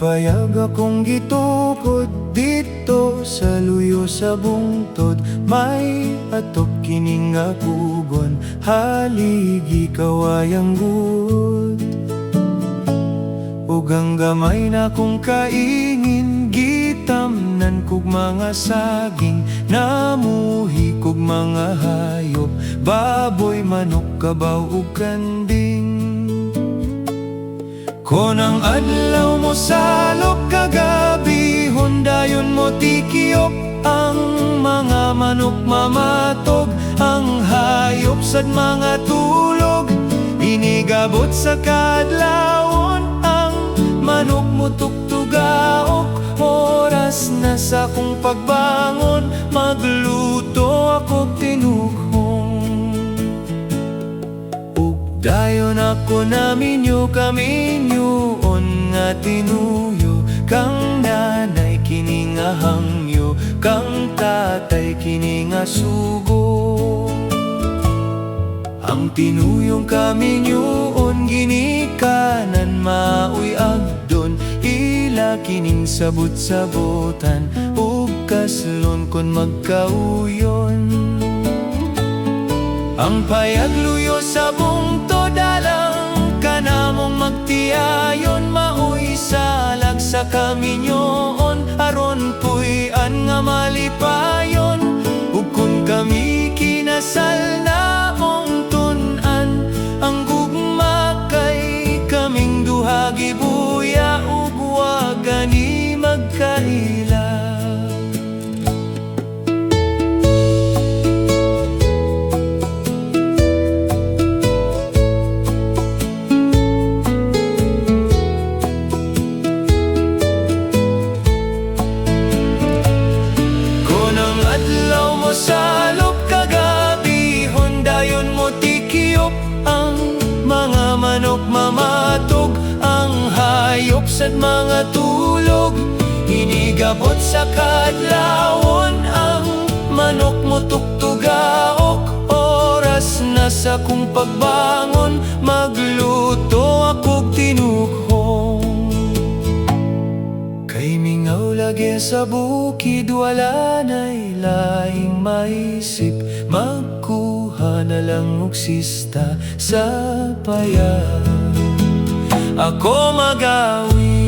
Nagpayag akong gitukod dito sa luyo sa bungtod. May atop kining nga pugon, haligi kawayang good. Ug ang gamay na kong kaingin, gitamnan kog mga saging, namuhi kog mga hayop, baboy, manok, kabaw ug kanding. Konang adlaw mo salok kagabi, hondayon mo tikiyop, ang mga manok mamatog, ang hayop sad mga tulog. Inigabot sa kadlawon, ang manok mo tuktugaok, oras na sa kong pagbangon, magluto ako tinughong. Dayon ako naminyo kaminyoon nga tinuyo, kang nanay kini nga hangyo, kang tatay kini nga sugo. Ang tinuyong kaminyoon ginikanan mauy agdon, ila kining sabot-sabotan ug kaslon kon magkauyon. Ang payag luyo sa bungtod, alang ka namong magtiayon, mauy salag sa kaminyoon, aron puy-an nga malipayon. Ug kung kami kinasal na mong tun-an, ang gugma kay kaming duha gibuya, ug wa gani magkaila. Salop kagabi, hondayon mo tikiyop, ang mga manok mamatog, ang hayop sad mga tulog. Inigabot sa kadlawon, ang manok mo tuktugaok, oras na sa kong pagbangon, magluto ako tinughong. Kay mingaw lagi sa bukid, wala na'y laing maisip, magkuha na lang og sista sa payag. Ako magawi